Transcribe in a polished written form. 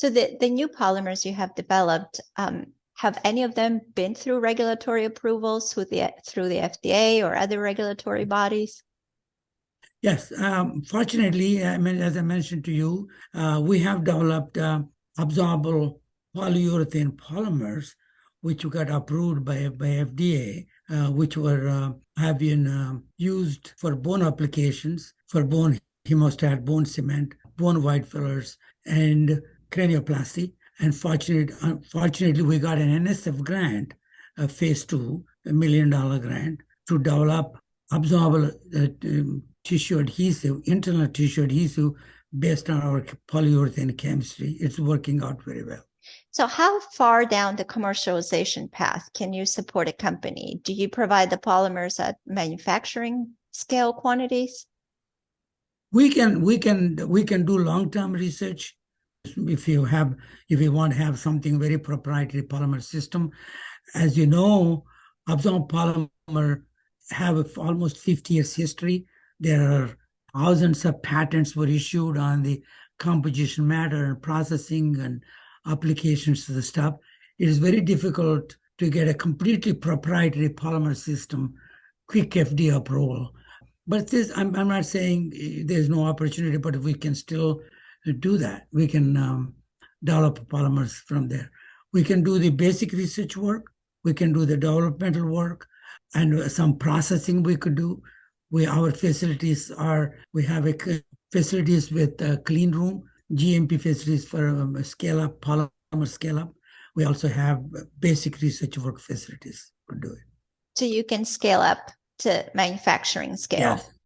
So the new polymers you have developed, have any of them been through regulatory approvals through the FDA or other regulatory bodies? Yes, fortunately, as I mentioned to you, we have developed absorbable polyurethane polymers, which got approved by FDA, which have been used for bone applications, for bone hemostat, bone cement, bone white fillers, and cranioplasty. And fortunately, we got an NSF grant, a phase 2, $1 million grant, to develop absorbable tissue adhesive, internal tissue adhesive based on our polyurethane chemistry. It's working out very well. So how far down the commercialization path can you support a company? Do you provide the polymers at manufacturing scale quantities? We can do long-term research if you want to have something very proprietary polymer system. As you know, absorbable polymer have almost 50 years history. There are thousands of patents were issued on the composition matter and processing and applications to the stuff. It is very difficult to get a completely proprietary polymer system, quick FDA approval. But I'm not saying there's no opportunity, but we can still do that. We can develop polymers from there. We can do the basic research work. We can do the developmental work, and some processing we could do. We have facilities with a clean room, GMP facilities for scale up, polymer scale up. We also have basic research work facilities to do it. So you can scale up to manufacturing scale. Yes.